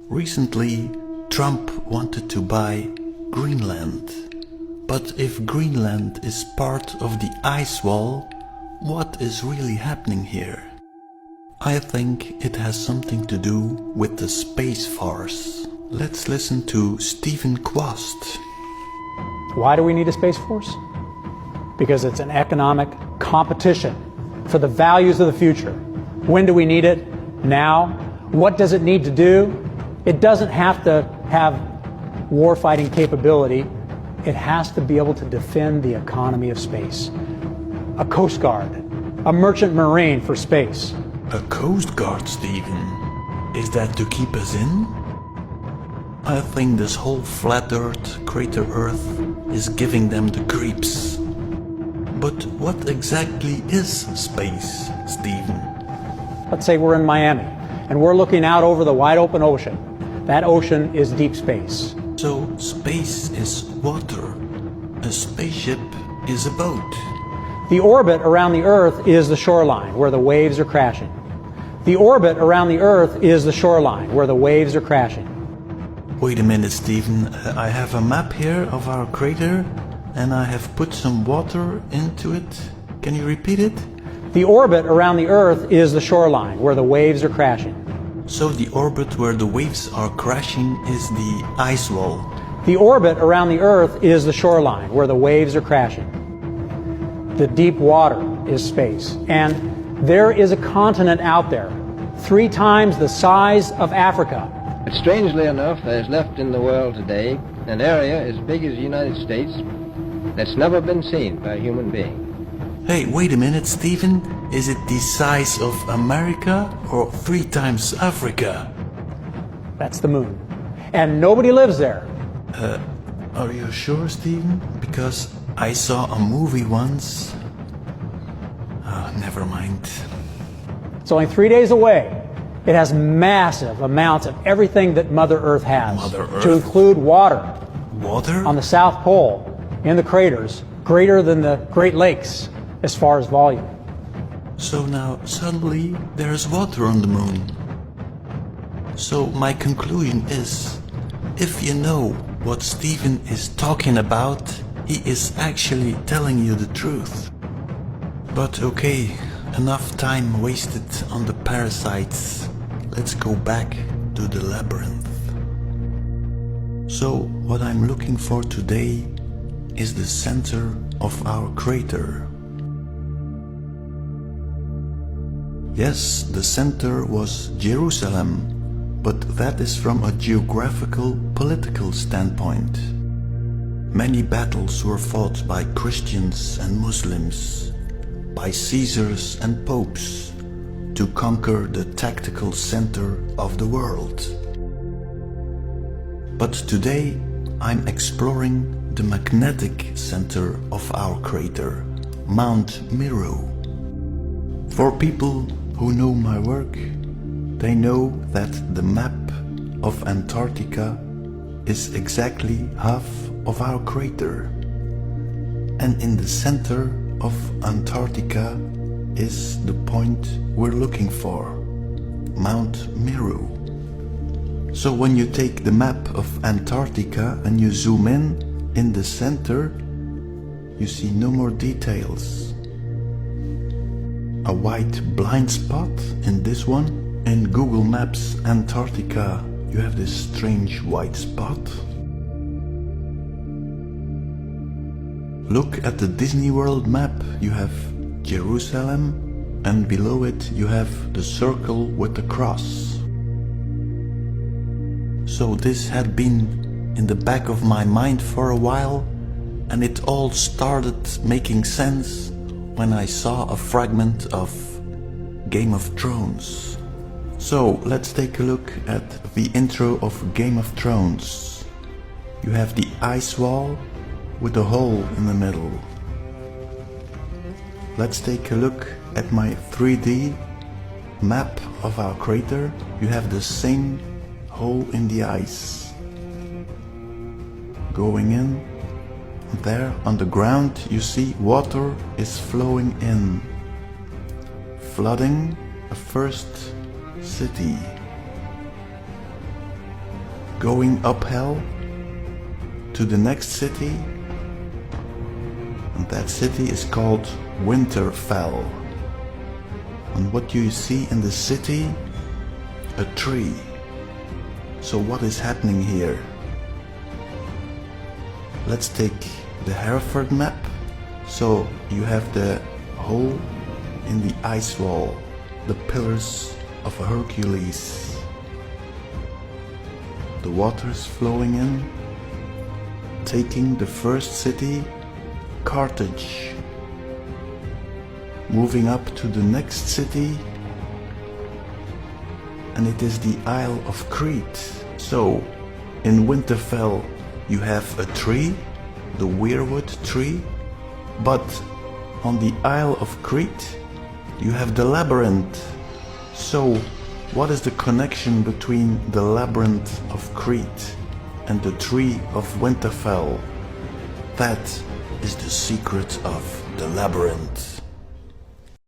Recently, Trump wanted to buy Greenland. But if Greenland is part of the ice wall, what is really happening here? I think it has something to do with the Space Force. Let's listen to Stephen Quast. Why do we need a Space Force? Because it's an economic competition for the values of the future. When do we need it? Now. What does it need to do? It doesn't have to have war-fighting capability. It has to be able to defend the economy of space. A Coast Guard, a merchant marine for space. A Coast Guard, Stephen? Is that to keep us in? I think this whole flat Earth, crater Earth, is giving them the creeps. But what exactly is space, Stephen? Let's say we're in Miami, and we're looking out over the wide open ocean. That ocean is deep space. So space is water. A spaceship is a boat. The orbit around the Earth is the shoreline where the waves are crashing. The orbit around the Earth is the shoreline where the waves are crashing. Wait a minute, Stephen. I have a map here of our crater and I have put some water into it. Can you repeat it? The orbit around the Earth is the shoreline where the waves are crashing. So the orbit where the waves are crashing is the ice wall. The orbit around the Earth is the shoreline where the waves are crashing. The deep water is space. And there is a continent out there, 3 times the size of Africa. But strangely enough, there is left in the world today an area as big as the United States that's never been seen by a human being. Hey, wait a minute, Stephen. Is it the size of America or 3 times Africa? That's the moon. And nobody lives there. Are you sure, Stephen? Because I saw a movie once. Never mind. It's only 3 days away. It has massive amounts of everything that Mother Earth has. Mother Earth? To include water. Water? On the South Pole, in the craters, greater than the Great Lakes as far as volume. So now suddenly there's water on the moon. So my conclusion is, if you know what Stephen is talking about, he is actually telling you the truth. But okay, enough time wasted on the parasites. Let's go back to the labyrinth. So what I'm looking for today is the center of our crater. Yes, the center was Jerusalem, but that is from a geographical, political standpoint. Many battles were fought by Christians and Muslims, by Caesars and popes, to conquer the tactical center of the world. But today I'm exploring the magnetic center of our crater, Mount Meru. For people who know my work, they know that the map of Antarctica is exactly half of our crater. And in the center of Antarctica is the point we're looking for, Mount Meru. So when you take the map of Antarctica and you zoom in the center, you see no more details. A white blind spot in this one. In Google Maps Antarctica, you have this strange white spot. Look at the Disney World map. You have Jerusalem, and below it you have the circle with the cross. So this had been in the back of my mind for a while, and it all started making sense when I saw a fragment of Game of Thrones. So let's take a look at the intro of Game of Thrones. You have the ice wall with a hole in the middle. Let's take a look at my 3D map of our crater. You have the same hole in the ice. Going in, there on the ground you see water is flowing in, flooding a first city. going uphill to the next city, and that city is called Winterfell. And what do you see in the city? A tree. So what is happening here? Let's take the Hereford map. So you have the hole in the ice wall, the pillars of Hercules. The water's flowing in, taking the first city, Carthage. Moving up to the next city, and it is the Isle of Crete. So, in Winterfell you have a tree, the weirwood tree, but on the Isle of Crete you have the labyrinth. So, what is the connection between the labyrinth of Crete and the tree of Winterfell? That is the secret of the labyrinth.